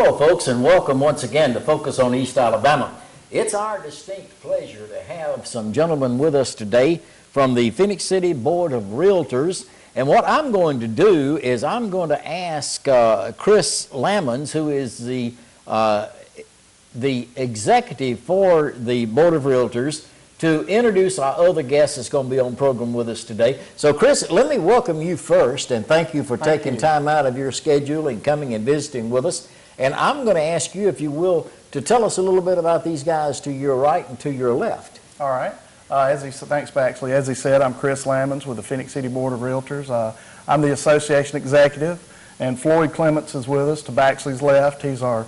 Hello, folks, and welcome once again to Focus on East Alabama. It's our distinct pleasure to have some gentlemen with us today from the Phenix City Board of Realtors. And what I'm going to do is I'm going to ask Chris Lamons, who is the executive for the Board of Realtors, to introduce our other guest that's going to be on program with us today. So, Chris, let me welcome you first, and thank you for taking time out of your schedule and coming and visiting with us. And I'm going to ask you, if you will, to tell us a little bit about these guys to your right and to your left. All right. Thanks, Baxley. As he said, I'm Chris Lamons with the Phenix City Board of Realtors. I'm the association executive, and Floyd Clements is with us to Baxley's left. He's our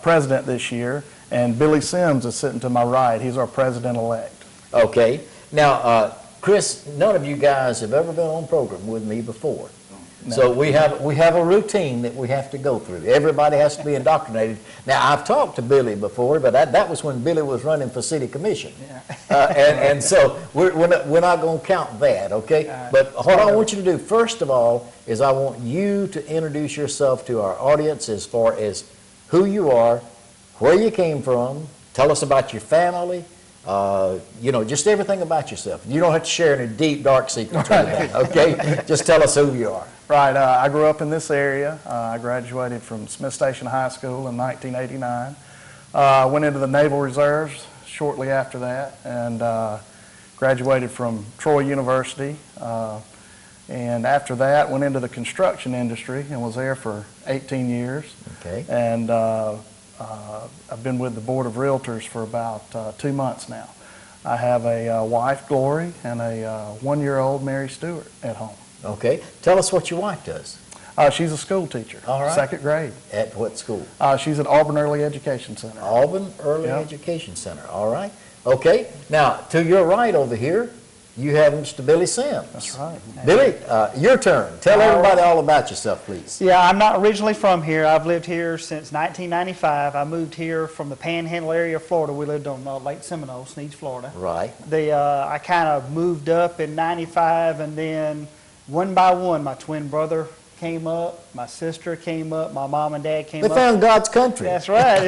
president this year, and Billy Sims is sitting to my right. He's our president-elect. Okay. Now, Chris, none of you guys have ever been on program with me before. No. So we have a routine that we have to go through. Everybody has to be indoctrinated. Now, I've talked to Billy before, but that was when Billy was running for city commission. Yeah. And so we're not going to count that, okay? But what I want you to do, first of all, is I want you to introduce yourself to our audience as far as who you are, where you came from, tell us about your family, just everything about yourself. You don't have to share any deep, dark secrets, okay? Just tell us who you are. Right. I grew up in this area. I graduated from Smith Station High School in 1989. Went into the Naval Reserves shortly after that, and graduated from Troy University. And after that, went into the construction industry and was there for 18 years. Okay. And I've been with the Board of Realtors for about 2 months now. I have a wife, Glory, and a 1-year-old Mary Stewart at home. Okay. Tell us what your wife does. She's a school teacher. All right. 2nd grade. At what school? She's at Auburn Early Education Center. Auburn Early Education Center. All right. Okay. Now, to your right over here, you have Mr. Billy Sims. That's right. Billy, your turn. Tell everybody all about yourself, please. Yeah, I'm not originally from here. I've lived here since 1995. I moved here from the Panhandle area of Florida. We lived on Lake Seminole, Sneads, Florida. Right. I kind of moved up in 95, and then one by one, my twin brother came up, my sister came up, my mom and dad came up. They found God's country. That's right.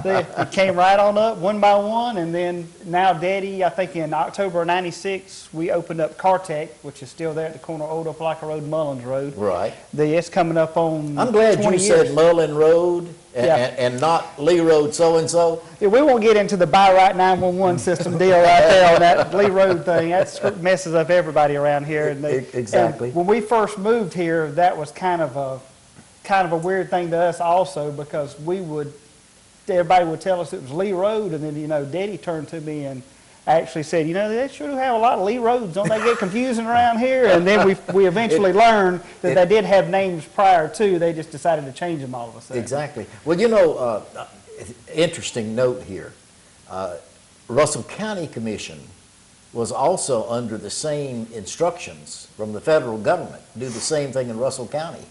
They came right on up one by one, and then now Daddy, I think in October of 96, we opened up Cartech, which is still there at the corner of Old Opelika Road and Mullins Road. Right. It's coming up on I'm glad you said Mullen Road and not Lee Road so-and-so. Yeah, we won't get into the Buy Right 911 system deal right there on that Lee Road thing. That messes up everybody around here. Exactly. And when we first moved here, that was kind of a weird thing to us also, because everybody would tell us it was Lee Road, and then Daddy turned to me and actually said, they sure do have a lot of Lee Roads. Don't they get confusing around here? And then we eventually learned that they did have names prior to. They just decided to change them all of a sudden. Exactly. Well, interesting note here. Russell County Commission was also under the same instructions from the federal government to do the same thing in Russell County.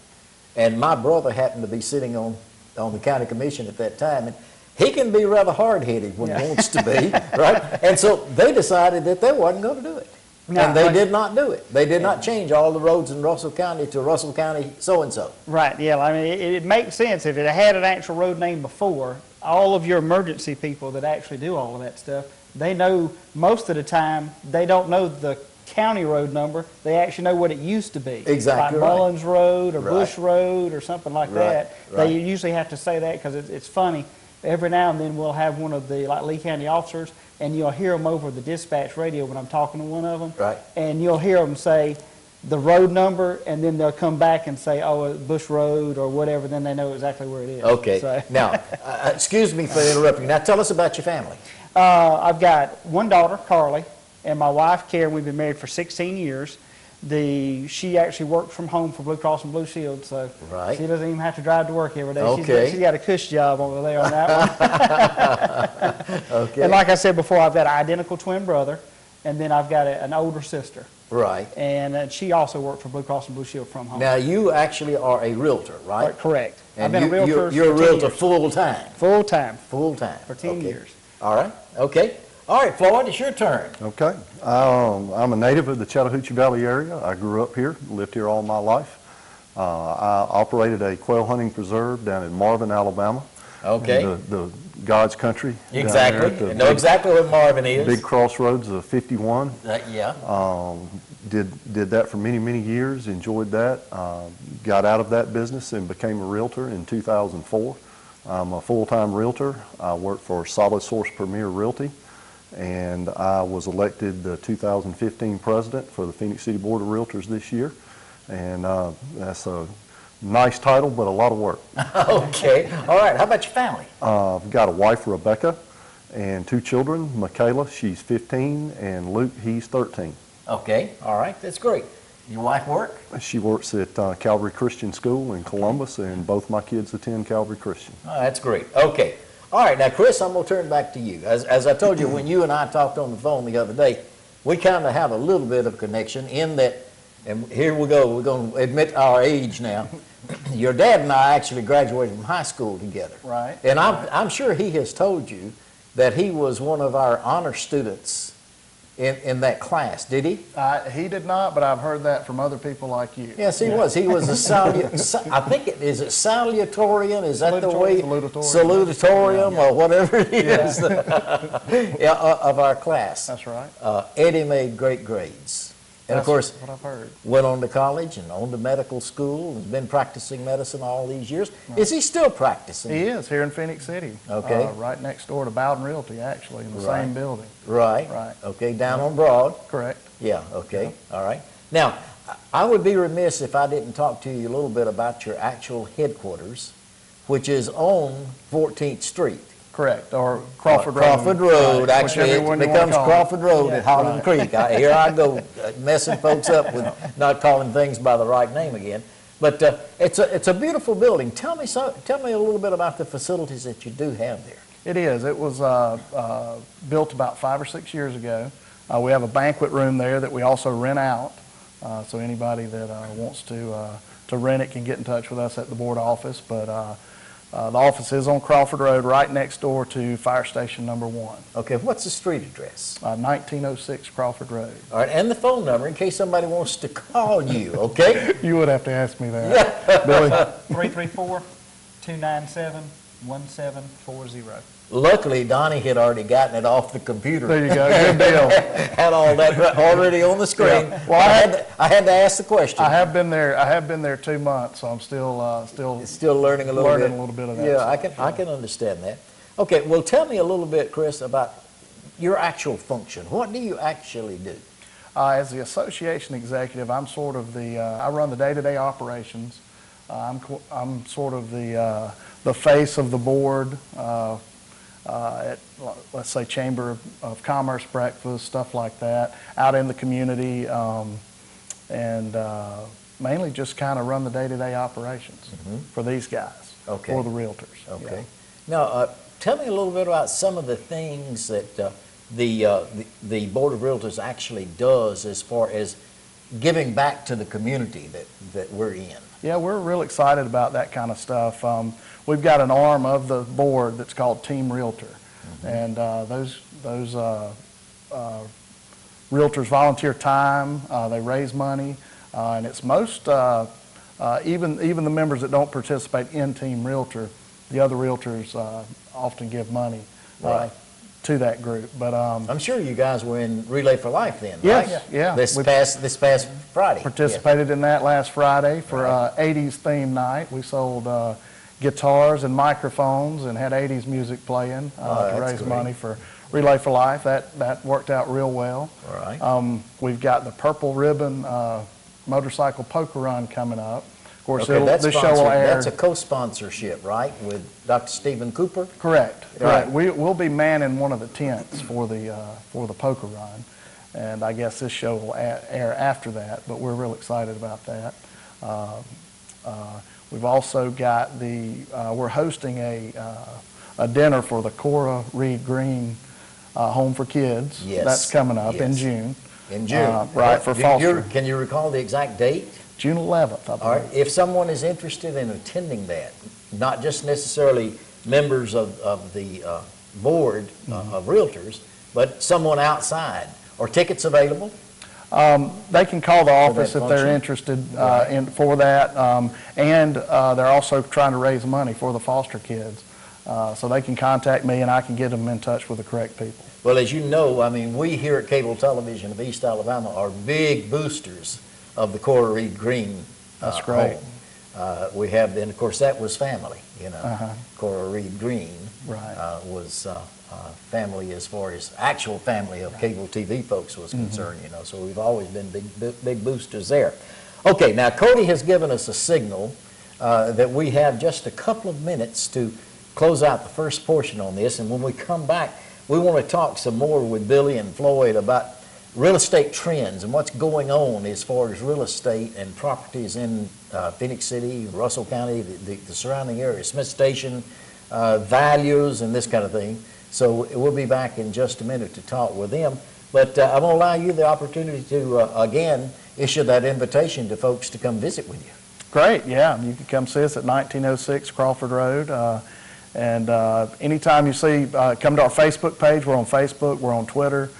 And my brother happened to be sitting on the county commission at that time, and he can be rather hard-headed when he wants to be, right? And so they decided that they wasn't going to do it. No, and they did not do it. They did not change all the roads in Russell County to Russell County so-and-so. Right, yeah. I mean, it makes sense. If it had an actual road name before, all of your emergency people that actually do all of that stuff, they know most of the time, they don't know the county road number. They actually know what it used to be. Exactly. Like Mullins Road or Bush Road or something like that. Right. They usually have to say that because it's funny. Every now and then we'll have one of the Lee County officers, and you'll hear them over the dispatch radio when I'm talking to one of them. Right. And you'll hear them say the road number, and then they'll come back and say, oh, Bush Road or whatever, then they know exactly where it is. Okay. So. Now, excuse me for interrupting. Now, tell us about your family. I've got one daughter, Carly, and my wife, Karen. We've been married for 16 years. She actually works from home for Blue Cross and Blue Shield, so she doesn't even have to drive to work every day. Okay. She's got a cush job over there on that one. Okay. And like I said before, I've got an identical twin brother, and then I've got an older sister. Right. And she also worked for Blue Cross and Blue Shield from home. Now, you actually are a realtor, right? Correct. And I've been a realtor you're a for 10 realtor years. full-time? Full-time. Full-time. For 10 years. All right. Okay. All right, Floyd, it's your turn. Okay. I'm a native of the Chattahoochee Valley area. I grew up here, lived here all my life. I operated a quail hunting preserve down in Marvin, Alabama. Okay. The God's country. down there Exactly. at the I know big- exactly what Marvin is. Big crossroads of 51. Yeah. Did that for many, many years, enjoyed that. Got out of that business and became a realtor in 2004. I'm a full-time realtor. I work for Solid Source Premier Realty, and I was elected the 2015 president for the Phoenix City Board of Realtors this year. And that's a nice title, but a lot of work. Okay. All right. How about your family? I've got a wife, Rebecca, and 2 children, Michaela, she's 15, and Luke, he's 13. Okay. All right. That's great. Your wife work? She works at Calvary Christian School in Columbus, and both my kids attend Calvary Christian. Oh, that's great. Okay. All right. Now, Chris, I'm going to turn back to you. As I told you, when you and I talked on the phone the other day, we kind of have a little bit of connection in that, and here we go, we're going to admit our age now. Your dad and I actually graduated from high school together. Right. And I'm sure he has told you that he was one of our honor students in that class, did he? He did not, but I've heard that from other people like you. Yes, he was. He was a I think is it salutatorian? Is that the way? Salutatorium or whatever it is yeah, of our class. That's right. Eddie made great grades. And of course, what I've heard. went on to college and on to medical school and has been practicing medicine all these years. Right. Is he still practicing? He is here in Phoenix City. Okay. Right next door to Bowden Realty, actually, in the same building. Right. Right. Okay, down on Broad. Correct. Yeah, okay, all right. Now, I would be remiss if I didn't talk to you a little bit about your actual headquarters, which is on 14th Street. Correct, or Crawford Road. Crawford Road, Right. actually, Whichever it one you wanna becomes call it. Crawford Road at Holland Right. Creek. Here I go, messing folks up with not calling things by the right name again. But it's a beautiful building. Tell me a little bit about the facilities that you do have there. It is. It was built about 5 or 6 years ago. We have a banquet room there that we also rent out. So anybody that wants to rent it can get in touch with us at the board office. But the office is on Crawford Road, right next door to Fire Station Number 1. Okay, what's the street address? 1906 Crawford Road. All right, and the phone number in case somebody wants to call you, okay? You would have to ask me that. Billy? 334-297-1740. Luckily, Donnie had already gotten it off the computer. There you go. Good deal. Had all that already on the screen. Yeah. Well, I had to ask the question. I have been there 2 months, so I'm still Still learning a little bit. learning a little bit of that Yeah, stuff. I can understand that. Okay, well, tell me a little bit, Chris, about your actual function. What do you actually do? As the association executive, I'm sort of I run the day-to-day operations. I'm sort of the face of the board at, let's say, Chamber of Commerce breakfast, stuff like that, out in the community, and mainly just kind of run the day-to-day operations for these guys, Okay. for the realtors. Okay. Now, tell me a little bit about some of the things that the Board of Realtors actually does as far as giving back to the community that we're in. Yeah, we're real excited about that kind of stuff. We've got an arm of the board that's called Team Realtor, and those realtors volunteer time. They raise money, and it's most even the members that don't participate in Team Realtor, the other realtors often give money Right. to that group. But I'm sure you guys were in Relay for Life then, Yes, right? yeah. This We past Friday. participated in that last Friday for Right. 80s theme night. We sold guitars and microphones and had 80s music playing to that's raise great. money for Relay for Life. That worked out real well. All right. We've got the Purple Ribbon motorcycle poker run coming up. Of course, Okay, that's this show will sponsored. air. That's a co-sponsorship, right, with Dr. Stephen Cooper? Correct. Right. We'll be manning one of the tents for the poker run, and I guess this show will air after that. But we're real excited about that. We've also got we're hosting a dinner for the Cora Reed Green Home for Kids. Yes. That's coming up in Yes. June. In June. Right, for foster. Can you recall the exact date? June 11th, I believe. All right. If someone is interested in attending that, not just necessarily members of the board of Realtors, but someone outside, are tickets available? They can call the office if function? they're interested for that, and they're also trying to raise money for the foster kids. So they can contact me, and I can get them in touch with the correct people. Well, as you know, I mean, we here at Cable Television of East Alabama are big boosters of the Cora Reed Green That's great. home. We have, and of course, that was family, you know. Uh-huh. Cora Reed Green Right. was family as far as actual family of cable TV folks was concerned, you know. So we've always been big boosters there. Okay, now Cody has given us a signal that we have just a couple of minutes to close out the first portion on this, and when we come back, we want to talk some more with Billy and Floyd about real estate trends and what's going on as far as real estate and properties in Phenix City, Russell County, the surrounding area, Smith Station, values and this kind of thing. So we'll be back in just a minute to talk with them. But I'm going to allow you the opportunity to, again, issue that invitation to folks to come visit with you. Great, yeah. You can come see us at 1906 Crawford Road. And anytime you see, come to our Facebook page. We're on Facebook, we're on Twitter.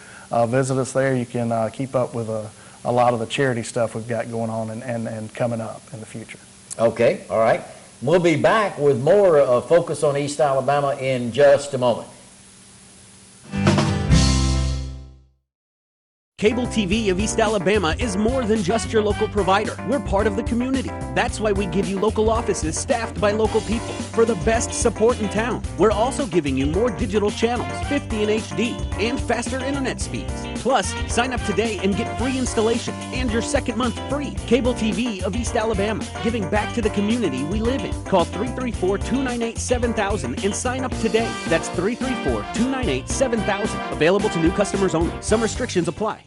Visit us there. You can keep up with a lot of the charity stuff we've got going on and coming up in the future. Okay, all right. We'll be back with more Focus on East Alabama in just a moment. Cable TV of East Alabama is more than just your local provider. We're part of the community. That's why we give you local offices staffed by local people for the best support in town. We're also giving you more digital channels, 50 in HD, and faster internet speeds. Plus, sign up today and get free installation and your second month free. Cable TV of East Alabama, giving back to the community we live in. Call 334-298-7000 and sign up today. That's 334-298-7000. Available to new customers only. Some restrictions apply.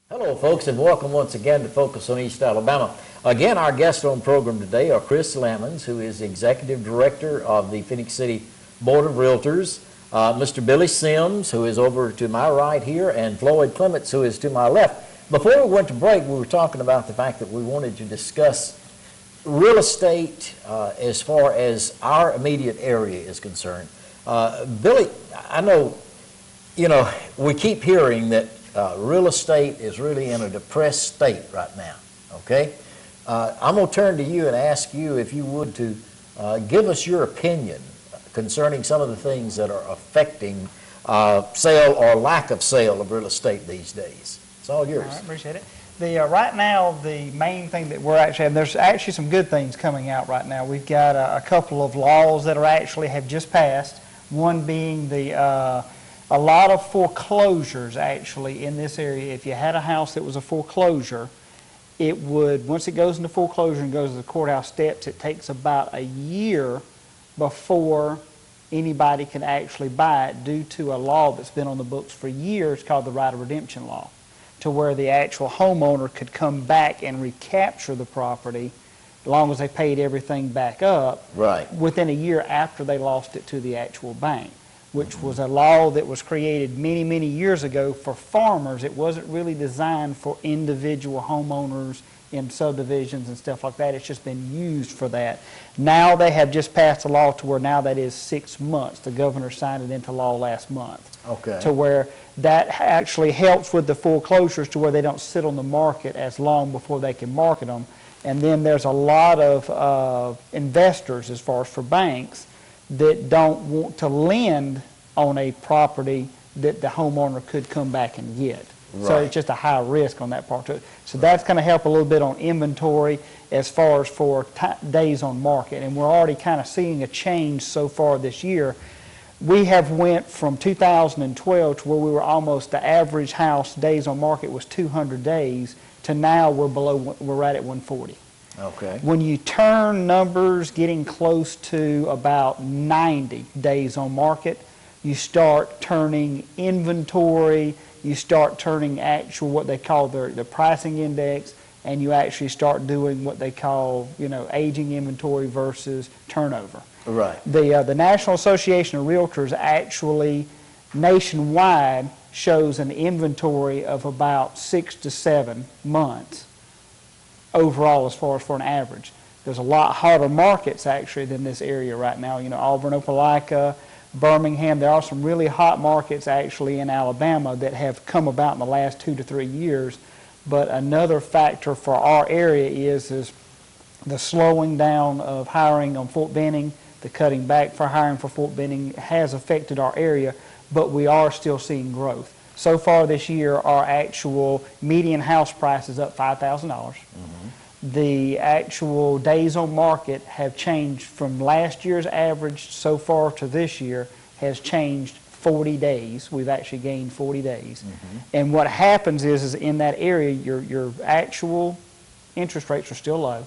Hello, folks, and welcome once again to Focus on East Alabama. Again, our guests on program today are Chris Lamons, who is Executive Director of the Phenix City Board of Realtors, Mr. Billy Sims, who is over to my right here, and Floyd Clements, who is to my left. Before we went to break, we were talking about the fact that we wanted to discuss real estate as far as our immediate area is concerned. Billy, I know, you know, we keep hearing that real estate is really in a depressed state right now, okay? I'm going to turn to you and ask you, if you would, to give us your opinion concerning some of the things that are affecting sale or lack of sale of real estate these days. It's all yours. All right, appreciate it. Right now, the main thing that we're actually, and there's actually some good things coming out right now. We've got a couple of laws that are actually have just passed, one being a lot of foreclosures actually in this area. If you had a house that was a foreclosure, it would, once it goes into foreclosure and goes to the courthouse steps, it takes about a year before anybody can actually buy it due to a law that's been on the books for years called the right of redemption law, to where the actual homeowner could come back and recapture the property as long as they paid everything back up within a year after they lost it to the actual bank, which was a law that was created many, many years ago for farmers. It wasn't really designed for individual homeowners in subdivisions and stuff like that. It's just been used for that. Now they have just passed a law to where now that is 6 months. The governor signed it into law last month. Okay. To where that actually helps with the foreclosures to where they don't sit on the market as long before they can market them. And then there's a lot of investors, as far as for banks, that don't want to lend on a property that the homeowner could come back and get. Right. So it's just a high risk on that part to it. So that's going to help a little bit on inventory as far as for days on market. And we're already kind of seeing a change so far this year. We have went from 2012 to where we were almost, the average house days on market was 200 days, to now we're right at 140. Okay. When you turn numbers getting close to about 90 days on market, you start turning inventory, you start turning actual what they call the pricing index, and you actually start doing what they call, you know, aging inventory versus turnover. Right. The National Association of Realtors actually nationwide shows an inventory of about 6 to 7 months overall as far as for an average. There's a lot hotter markets actually than this area right now. You know, Auburn, Opelika, Birmingham. There are some really hot markets actually in Alabama that have come about in the last 2 to 3 years. But another factor for our area is the slowing down of hiring on Fort Benning, the cutting back for hiring for Fort Benning has affected our area, but we are still seeing growth. So far this year, our actual median house price is up $5,000. The actual days on market have changed from last year's average so far to this year has changed 40 days. We've actually gained 40 days. And what happens is in that area, your actual interest rates are still low.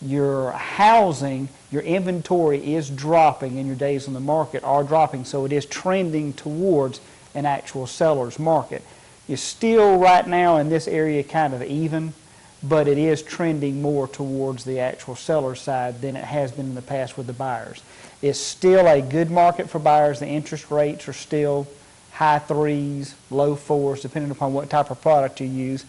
Your housing, your inventory is dropping and your days on the market are dropping, so it is trending towards an actual seller's market. You're still right now in this area kind of even, but it is trending more towards the actual seller's side than it has been in the past with the buyers. It's still a good market for buyers. The interest rates are still high 3s, low 4s, depending upon what type of product you use.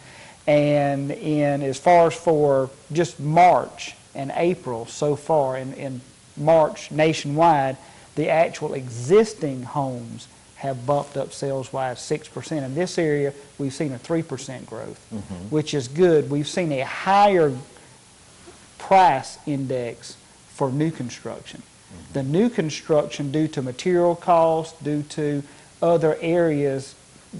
And as far as for just March and April so far, in March nationwide, the actual existing homes have bumped up sales-wise 6%. In this area, we've seen a 3% growth, which is good. We've seen a higher price index for new construction. The new construction, due to material costs, due to other areas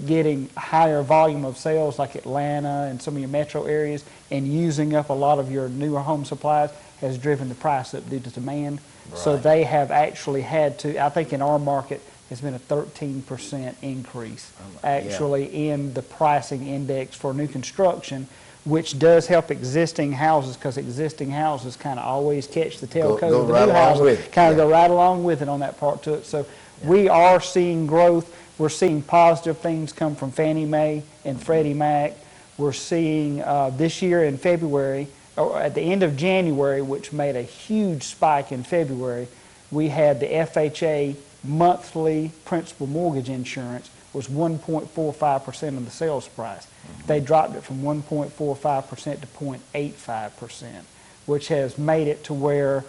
getting higher volume of sales like Atlanta and some of your metro areas and using up a lot of your newer home supplies, has driven the price up due to demand. So they have actually had to, I think in our market, has been a 13% increase actually in the pricing index for new construction, which does help existing houses because existing houses kind of always catch the tail coat of the new houses, kind of go right along with it on that part to it. So we are seeing growth. We're seeing positive things come from Fannie Mae and Freddie Mac. We're seeing this year in February, or at the end of January, which made a huge spike in February, we had the FHA monthly principal mortgage insurance was 1.45% of the sales price. They dropped it from 1.45% to 0.85%, which has made it to where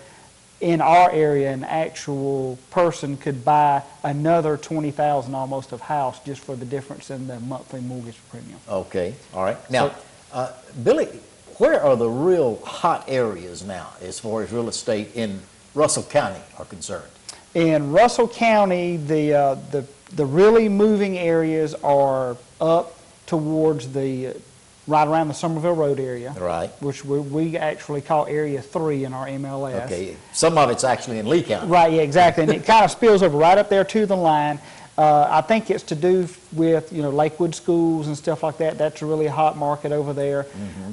in our area an actual person could buy another $20,000 almost of house just for the difference in the monthly mortgage premium. Okay, all right. Now, Billy, where are the real hot areas now as far as real estate in Russell County are concerned? In Russell County, the really moving areas are up towards right around the Somerville Road area. Right. Which we actually call Area 3 in our MLS. Okay, some of it's actually in Lee County. Right, yeah, exactly. And it kind of spills over right up there to the line. I think it's to do with, Lakewood schools and stuff like that. That's a really hot market over there.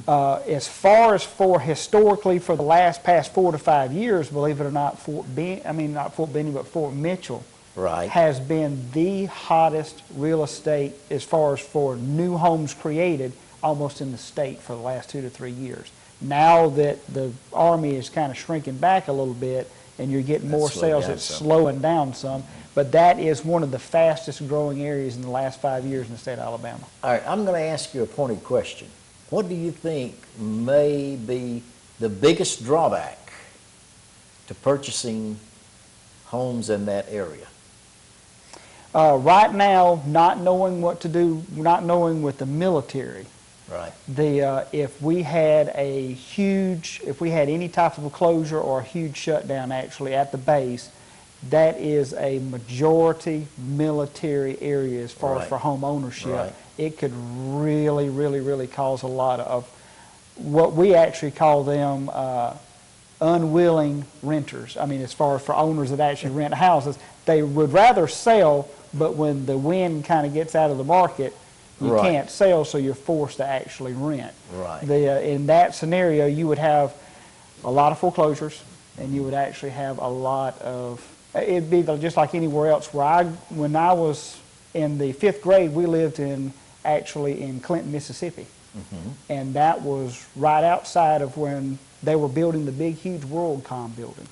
As far as historically for the past 4 to 5 years, believe it or not, not Fort Benning, but Fort Mitchell has been the hottest real estate as far as for new homes created almost in the state for the last 2 to 3 years. Now that the Army is kind of shrinking back a little bit and you're getting more sales, it's slowing down some. But that is one of the fastest growing areas in the last 5 years in the state of Alabama. All right, I'm going to ask you a pointed question. What do you think may be the biggest drawback to purchasing homes in that area? Right now, not knowing what to do, not knowing with the military. Right. If we had any type of a closure or a huge shutdown actually at the base, that is a majority military area as far as for home ownership. Right. It could really, really, really cause a lot of what we actually call them unwilling renters. I mean, as far as for owners that actually rent houses, they would rather sell, but when the wind kind of gets out of the market, you can't sell, so you're forced to actually rent. Right. In that scenario, you would have a lot of foreclosures, and you would actually have a lot of, it'd be just like anywhere else. When I was in the 5th grade, we lived in Clinton, Mississippi. And that was right outside of when they were building the big, huge WorldCom building.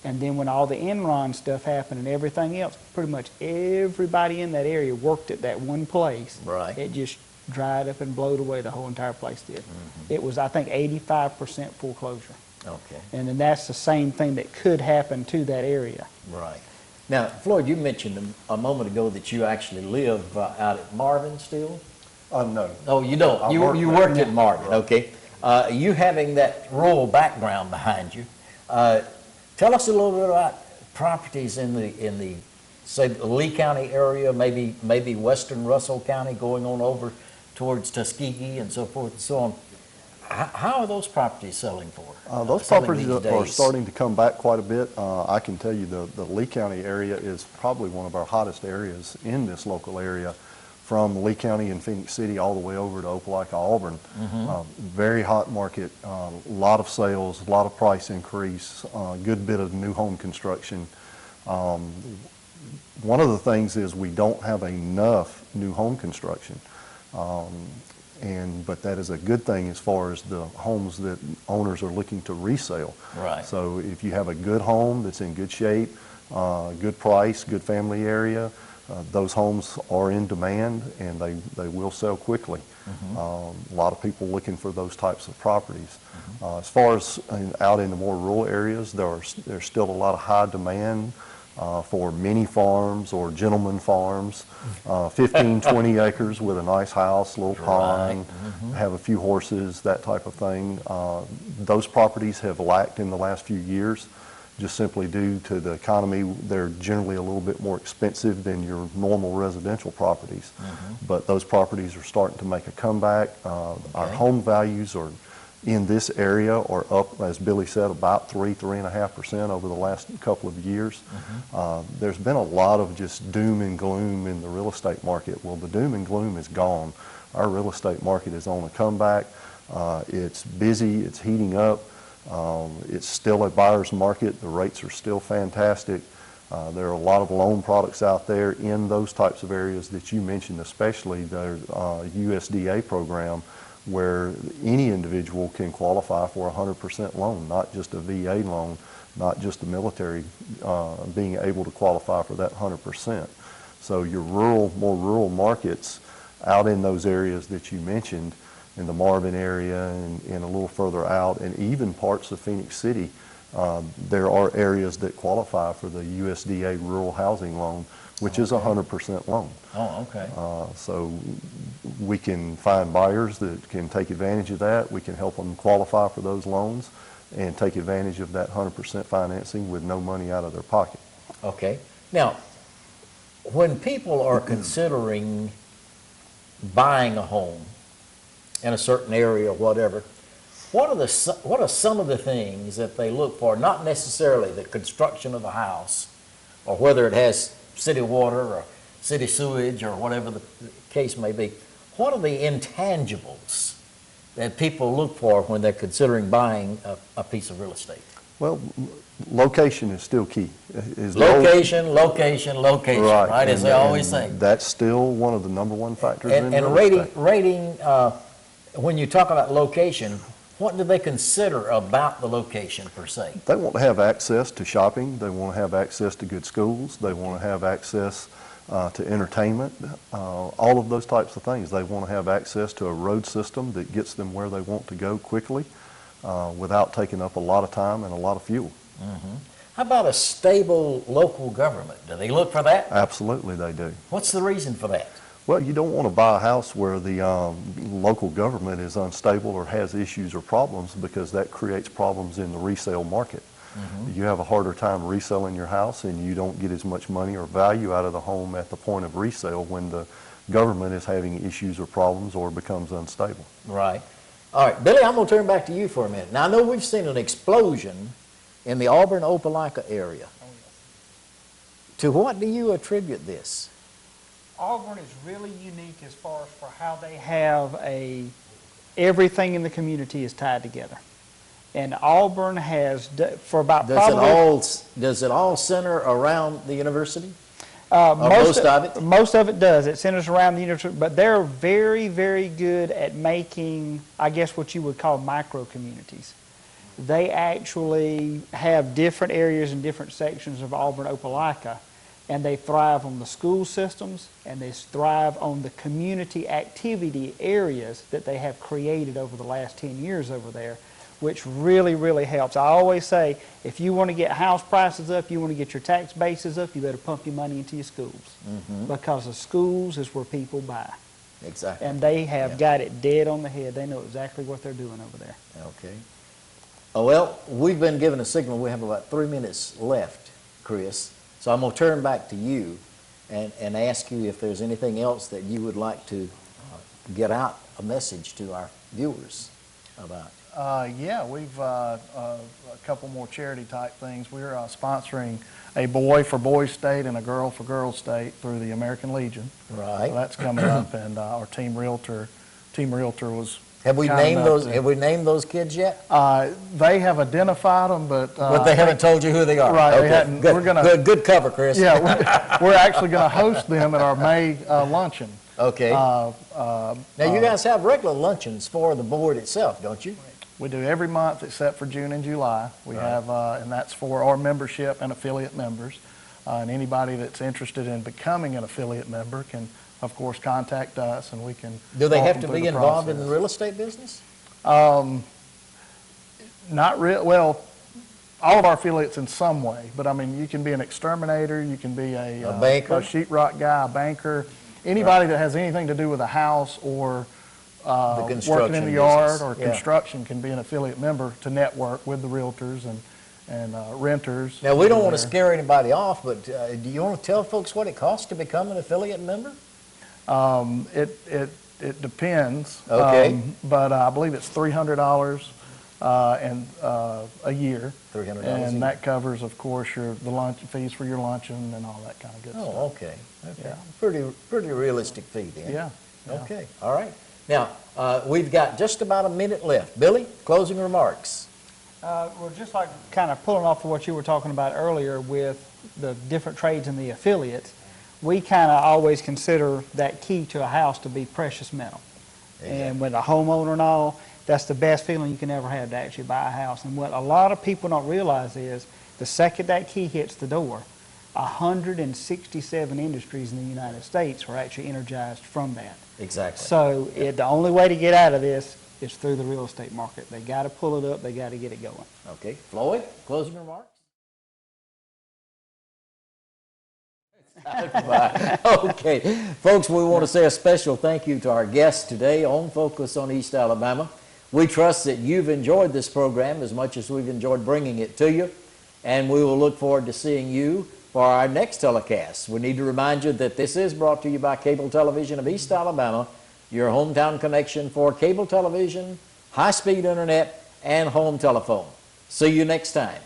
And then when all the Enron stuff happened and everything else, pretty much everybody in that area worked at that one place. Right. It just dried up and blowed away. The whole entire place did. It was, I think, 85% foreclosure. Okay. And then that's the same thing that could happen to that area. Right. Now, Floyd, you mentioned a moment ago that you actually live out at Marvin still? No. Oh, you don't? I You work worked there. at Marvin, Right. okay. You having that rural background behind you, tell us a little bit about properties in the say, the Lee County area, maybe western Russell County going on over towards Tuskegee and so forth and so on. How are those properties selling for? Those Selling properties these are days? starting to come back quite a bit. I can tell you the Lee County area is probably one of our hottest areas in this local area, from Lee County and Phenix City all the way over to Opelika, Auburn. Very hot market, a lot of sales, a lot of price increase, a good bit of new home construction. One of the things is we don't have enough new home construction. But that is a good thing as far as the homes that owners are looking to resell. Right. So if you have a good home that's in good shape, good price, good family area, those homes are in demand and they will sell quickly. A lot of people looking for those types of properties. As far as out in the more rural areas, there's still a lot of high demand for mini farms or gentleman farms, 15, 20 acres with a nice house, little pond, have a few horses, that type of thing. Those properties have lacked in the last few years, just simply due to the economy. They're generally a little bit more expensive than your normal residential properties. But those properties are starting to make a comeback. Our home values are in this area are up, as Billy said, about 3.5% over the last couple of years. There's been a lot of just doom and gloom in the real estate market. Well, the doom and gloom is gone. Our real estate market is on a comeback. It's busy, it's heating up. It's still a buyer's market. The rates are still fantastic. There are a lot of loan products out there in those types of areas that you mentioned, especially the USDA program, where any individual can qualify for a 100% loan, not just a VA loan, not just the military being able to qualify for that 100%. So your more rural markets out in those areas that you mentioned, in the Marvin area and a little further out, and even parts of Phenix City, there are areas that qualify for the USDA rural housing loan, which is a 100% loan. Oh, okay. So we can find buyers that can take advantage of that. We can help them qualify for those loans and take advantage of that 100% financing with no money out of their pocket. Okay. Now, when people are considering buying a home in a certain area or whatever, what are some of the things that they look for? Not necessarily the construction of the house or whether it has city water or city sewage or whatever the case may be. What are the intangibles that people look for when they're considering buying a piece of real estate? Well, location is still key. Location, right, as they always say. That's still one of the number one factors in And real estate. rating, when you talk about location, what do they consider about the location per se? They want to have access to shopping. They want to have access to good schools. They want to have access to entertainment, all of those types of things. They want to have access to a road system that gets them where they want to go quickly without taking up a lot of time and a lot of fuel. How about a stable local government? Do they look for that? Absolutely they do. What's the reason for that? Well, you don't want to buy a house where the local government is unstable or has issues or problems, because that creates problems in the resale market. You have a harder time reselling your house, and you don't get as much money or value out of the home at the point of resale when the government is having issues or problems or becomes unstable. Right. All right, Billy, I'm going to turn back to you for a minute. Now, I know we've seen an explosion in the Auburn-Opelika area. To what do you attribute this? Auburn is really unique as far as for how they have everything in the community is tied together. And Auburn has, for about Does it all center around the university? most of it? Most of it does. It centers around the university, but they're very, very good at making, I guess, what you would call micro communities. They actually have different areas and different sections of Auburn-Opelika, and they thrive on the school systems, and they thrive on the community activity areas that they have created over the last 10 years over there, which really, really helps. I always say, if you want to get house prices up, you want to get your tax bases up, you better pump your money into your schools. Because the schools is where people buy. Exactly. And they have Yeah. got it dead on the head. They know exactly what they're doing over there. Okay. Oh, well, we've been given a signal. We have about 3 minutes left, Chris. So I'm going to turn back to you and ask you if there's anything else that you would like to get out a message to our viewers about. Yeah, we've a couple more charity type things. We're sponsoring a Boy for Boys State and a Girl for Girls State through the American Legion. Right. So that's coming up, and our Team Realtor was. Have we kind named enough those? to- Have we named those kids yet? They have identified them, but But they haven't told you who they are. Right, they Okay. hadn't. Good. We're gonna- good cover, Chris. yeah, we're actually going to host them at our May luncheon. Okay. Now you guys have regular luncheons for the board itself, don't you? We do every month except for June and July. We Right. have, and that's for our membership and affiliate members. And anybody that's interested in becoming an affiliate member can, of course, contact us, and we can. Do they walk have them to through be the involved in process. the real estate business? Not real. Well, all of our affiliates in some way, but I mean, you can be an exterminator, you can be a banker? a sheetrock guy, a banker, anybody that has anything to do with a house or working in construction the yard business. or Yeah. construction can be an affiliate member to network with the realtors and renters. Now, we don't want to there. scare anybody off, but do you want to tell folks what it costs to become an affiliate member? It depends. Okay. But I believe it's $300 and a year. $300 a year. And that covers, of course, the lunch fees for your luncheon and all that kind of good stuff. Oh, okay. Yeah. Pretty realistic fee then. Yeah. Okay, all right. Now, we've got just about a minute left. Billy, closing remarks. Well, just like kind of pulling off of what you were talking about earlier with the different trades and the affiliates, we kind of always consider that key to a house to be precious metal. And with a homeowner and all, that's the best feeling you can ever have, to actually buy a house. And what a lot of people don't realize is the second that key hits the door, 167 industries in the United States were actually energized from that. Exactly. So the only way to get out of this is through the real estate market. They got to pull it up. They got to get it going. Okay, Floyd, closing remarks? Okay, folks, we want to say a special thank you to our guests today on Focus on East Alabama. We trust that you've enjoyed this program as much as we've enjoyed bringing it to you, and we will look forward to seeing you for our next telecast. We need to remind you that this is brought to you by Cable Television of East Alabama, your hometown connection for cable television, high-speed internet, and home telephone. See you next time.